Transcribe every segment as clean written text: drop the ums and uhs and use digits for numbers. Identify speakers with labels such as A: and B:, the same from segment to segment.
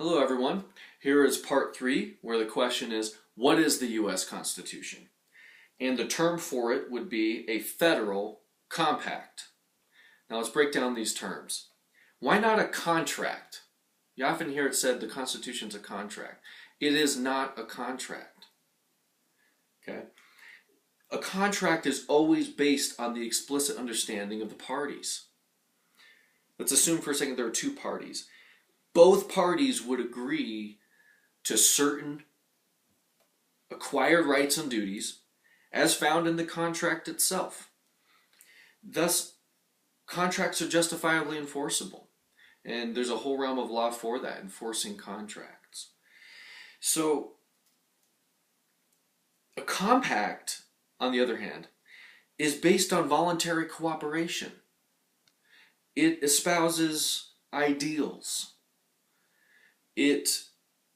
A: Hello everyone. Here is part 3 where the question is, what is the U.S. Constitution? And the term for it would be a federal compact. Now let's break down these terms. Why not a contract? You often hear it said the Constitution's a contract. It is not a contract. Okay? A contract is always based on the explicit understanding of the parties. Let's assume for a second there are two parties. Both parties would agree to certain acquired rights and duties as found in the contract itself. Thus, contracts are justifiably enforceable. And there's a whole realm of law for that, enforcing contracts. So, a compact, on the other hand, is based on voluntary cooperation. It espouses ideals. It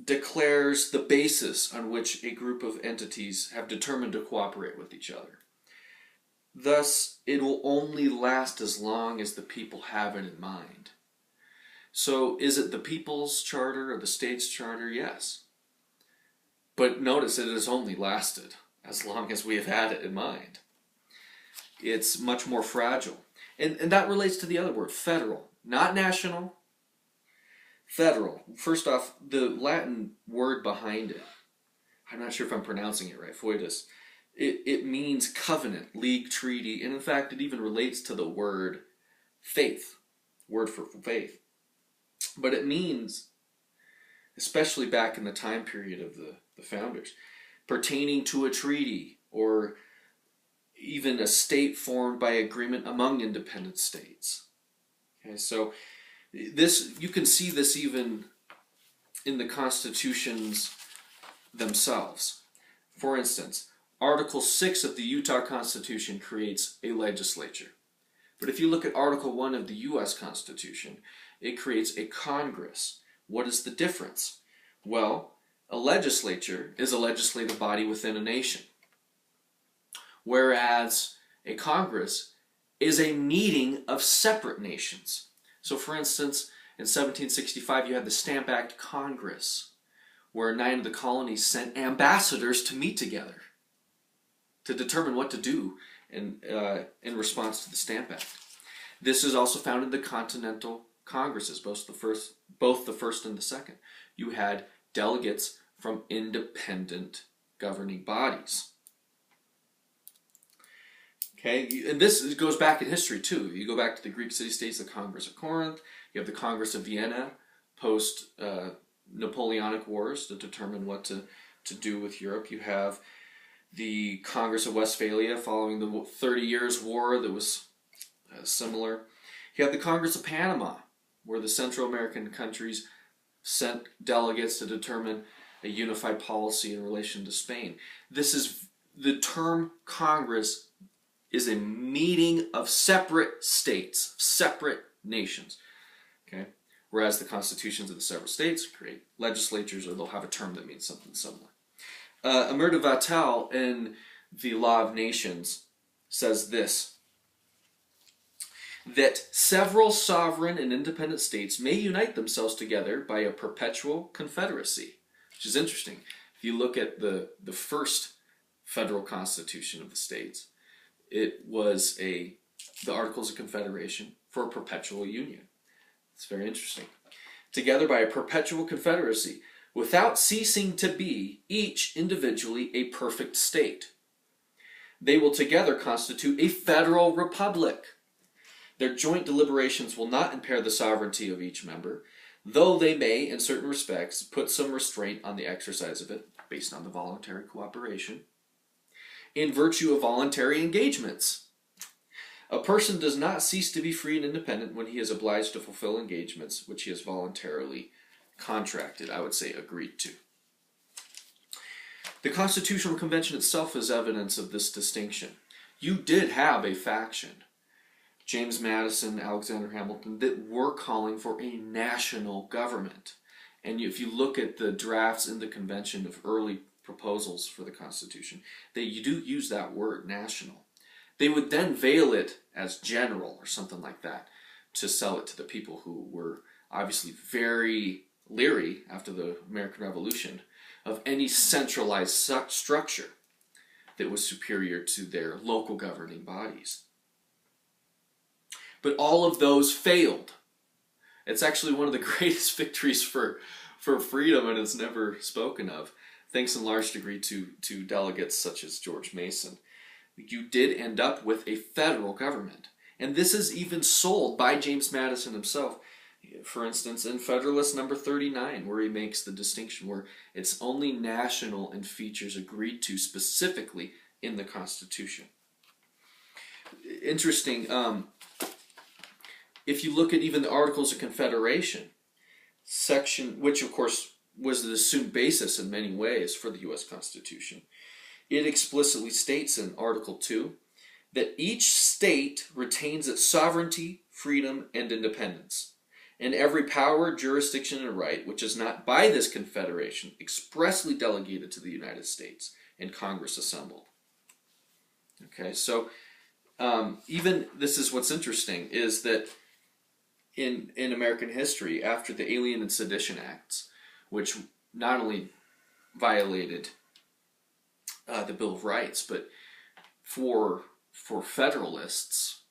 A: declares the basis on which a group of entities have determined to cooperate with each other. Thus, it will only last as long as the people have it in mind. So, is it the People's Charter or the State's Charter? Yes. But notice it has only lasted as long as we have had it in mind. It's much more fragile. And that relates to the other word, federal. Not national, federal. First off, the Latin word behind it, I'm not sure if I'm pronouncing it right, foedus. It means covenant, league, treaty, and in fact it even relates to the word faith, word for faith. But it means, especially back in the time period of the founders, pertaining to a treaty or even a state formed by agreement among independent states. Okay, so this, you can see this even in the constitutions themselves. For instance, Article 6 of the Utah Constitution creates a legislature. But if you look at Article 1 of the U.S. Constitution, it creates a Congress. What is the difference? Well, a legislature is a legislative body within a nation, whereas a Congress is a meeting of separate nations. So for instance, in 1765 you had the Stamp Act Congress, where 9 of the colonies sent ambassadors to meet together to determine what to do in response to the Stamp Act. This is also found in the Continental Congresses, both the first and the second. You had delegates from independent governing bodies. Okay, and this goes back in history too. You go back to the Greek city-states, the Congress of Corinth. You have the Congress of Vienna post Napoleonic Wars to determine what to do with Europe. You have the Congress of Westphalia following the 30 Years' War that was similar. You have the Congress of Panama, where the Central American countries sent delegates to determine a unified policy in relation to Spain. This is the term Congress is a meeting of separate states, separate nations. Okay? Whereas the constitutions of the several states create legislatures, or they'll have a term that means something similar. Emerita Vattel in the Law of Nations says this, that several sovereign and independent states may unite themselves together by a perpetual confederacy, which is interesting. If you look at the first federal constitution of the states, it was the Articles of Confederation for a perpetual union. It's very interesting. Together by a perpetual confederacy, without ceasing to be, each individually, a perfect state. They will together constitute a federal republic. Their joint deliberations will not impair the sovereignty of each member, though they may, in certain respects, put some restraint on the exercise of it, based on the voluntary cooperation, in virtue of voluntary engagements. A person does not cease to be free and independent when he is obliged to fulfill engagements which he has voluntarily contracted, I would say agreed to. The Constitutional Convention itself is evidence of this distinction. You did have a faction, James Madison, Alexander Hamilton, that were calling for a national government. And if you look at the drafts in the convention of early proposals for the Constitution, they do use that word, national. They would then veil it as general or something like that to sell it to the people who were obviously very leery, after the American Revolution, of any centralized structure that was superior to their local governing bodies. But all of those failed. It's actually one of the greatest victories for freedom, and it's never spoken of, thanks in large degree to delegates such as George Mason. You did end up with a federal government. And this is even sold by James Madison himself. For instance, in Federalist number 39, where he makes the distinction where it's only national and features agreed to specifically in the Constitution. Interesting. If you look at even the Articles of Confederation, section, which of course was the assumed basis in many ways for the U.S. Constitution, it explicitly states in Article 2 that each state retains its sovereignty, freedom, and independence, and every power, jurisdiction, and right which is not by this confederation expressly delegated to the United States and Congress assembled. Okay, so even this is what's interesting, is that in American history, after the Alien and Sedition Acts, which not only violated the Bill of Rights, but for Federalists,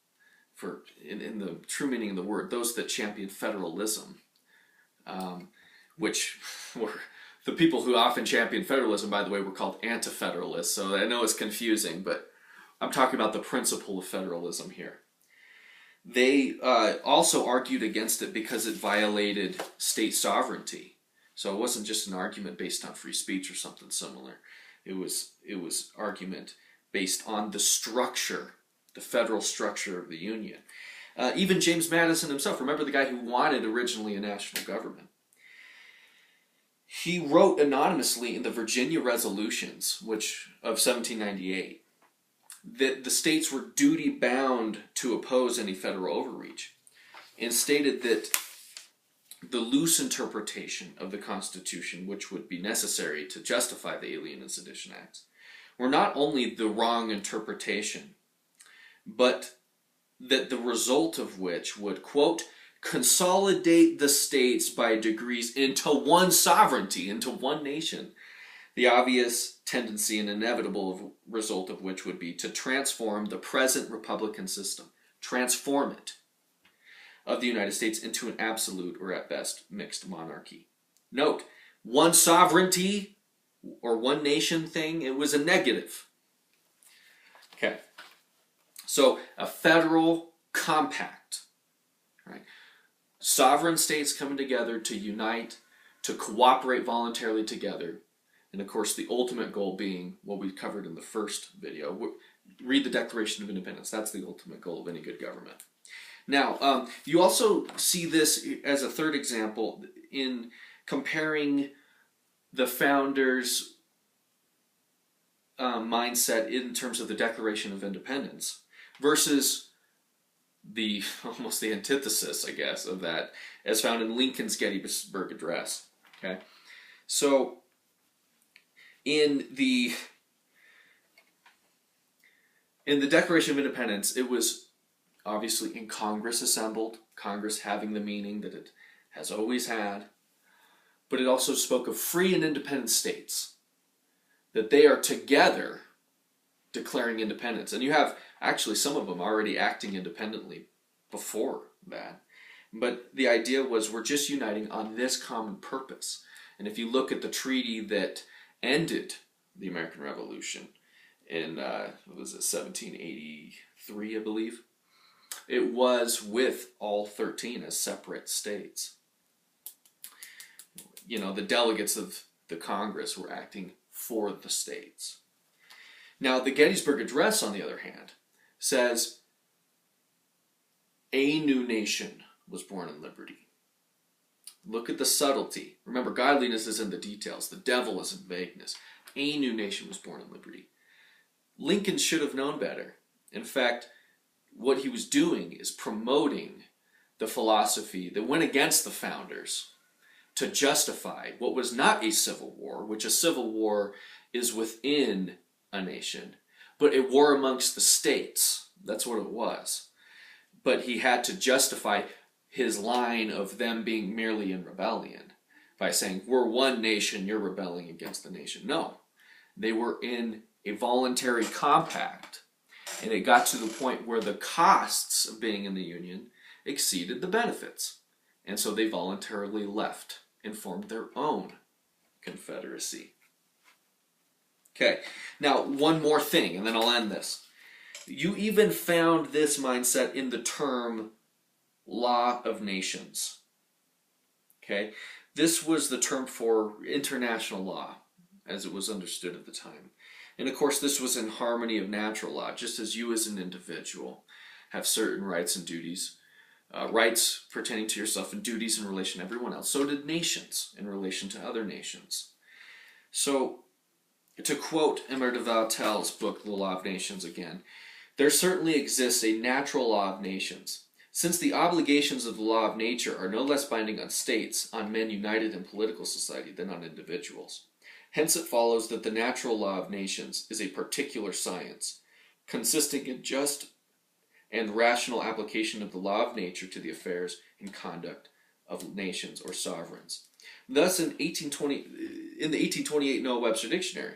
A: in the true meaning of the word, those that championed federalism, which were the people who often championed federalism, by the way, were called anti-federalists. So I know it's confusing, but I'm talking about the principle of federalism here. They also argued against it because it violated state sovereignty. So it wasn't just an argument based on free speech or something similar. It was argument based on the structure, the federal structure of the Union. Even James Madison himself, remember the guy who wanted originally a national government, he wrote anonymously in the Virginia Resolutions, which of 1798, that the states were duty-bound to oppose any federal overreach, and stated that the loose interpretation of the Constitution, which would be necessary to justify the Alien and Sedition Acts, were not only the wrong interpretation, but that the result of which would, quote, consolidate the states by degrees into one sovereignty, into one nation, the obvious tendency and inevitable result of which would be to transform the present republican system, transform it, of the United States into an absolute, or at best, mixed monarchy. Note, one sovereignty or one nation thing, it was a negative. Okay. So, a federal compact, right? Sovereign states coming together to unite, to cooperate voluntarily together, and of course the ultimate goal being what we covered in the first video. Read the Declaration of Independence. That's the ultimate goal of any good government. Now, you also see this as a third example in comparing the founders' mindset in terms of the Declaration of Independence versus the almost the antithesis, I guess, of that, as found in Lincoln's Gettysburg Address. Okay, so in the Declaration of Independence, it was obviously in Congress assembled, Congress having the meaning that it has always had, but it also spoke of free and independent states, that they are together declaring independence. And you have actually some of them already acting independently before that. But the idea was we're just uniting on this common purpose. And if you look at the treaty that ended the American Revolution in, what was it, 1783, I believe, it was with all 13 as separate states. You know, the delegates of the Congress were acting for the states. Now, the Gettysburg Address, on the other hand, says a new nation was born in liberty. Look at the subtlety. Remember, godliness is in the details. The devil is in vagueness. A new nation was born in liberty. Lincoln should have known better. In fact, what he was doing is promoting the philosophy that went against the founders to justify what was not a civil war, which a civil war is within a nation, but a war amongst the states. That's what it was. But he had to justify his line of them being merely in rebellion by saying, we're one nation, you're rebelling against the nation. No, they were in a voluntary compact, and it got to the point where the costs of being in the Union exceeded the benefits. And so they voluntarily left and formed their own confederacy. Okay, now one more thing, and then I'll end this. You even found this mindset in the term law of nations. Okay, this was the term for international law as it was understood at the time. And of course, this was in harmony of natural law, just as you as an individual have certain rights and duties, rights pertaining to yourself and duties in relation to everyone else. So did nations in relation to other nations. So, to quote Emer de Vautel's book, The Law of Nations again, there certainly exists a natural law of nations. Since the obligations of the law of nature are no less binding on states, on men united in political society, than on individuals. Hence it follows that the natural law of nations is a particular science, consisting in just and rational application of the law of nature to the affairs and conduct of nations or sovereigns. Thus, in the 1828 Noah Webster Dictionary,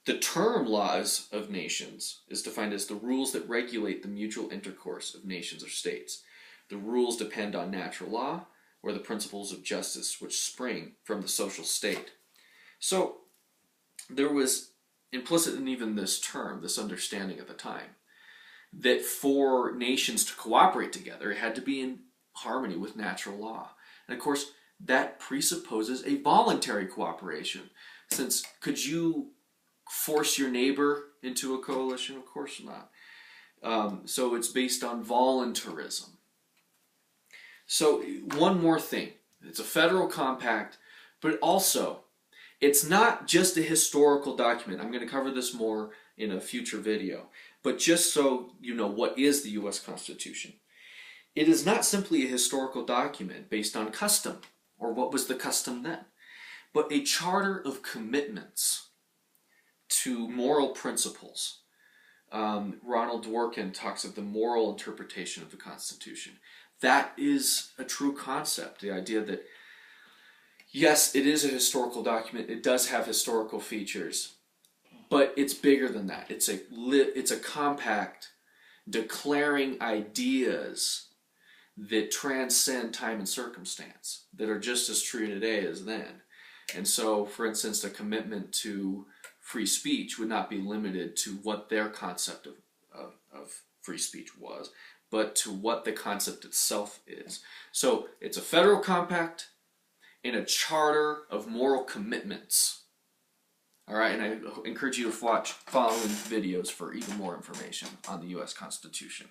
A: the term laws of nations is defined as the rules that regulate the mutual intercourse of nations or states. The rules depend on natural law or the principles of justice which spring from the social state. So, there was implicit in even this term, this understanding at the time, that for nations to cooperate together, it had to be in harmony with natural law. And of course, that presupposes a voluntary cooperation. Since could you force your neighbor into a coalition? Of course not. So it's based on voluntarism. So one more thing. It's a federal compact, but also it's not just a historical document. I'm going to cover this more in a future video. But just so you know what is the U.S. Constitution. It is not simply a historical document based on custom, or what was the custom then, but a charter of commitments to moral principles. Ronald Dworkin talks of the moral interpretation of the Constitution. That is a true concept, the idea that, yes, it is a historical document, it does have historical features, but it's bigger than that. It's a compact declaring ideas that transcend time and circumstance, that are just as true today as then. And so, for instance, a commitment to free speech would not be limited to what their concept of free speech was, but to what the concept itself is. So it's a federal compact and a charter of moral commitments. All right, and I encourage you to watch following videos for even more information on the U.S. Constitution.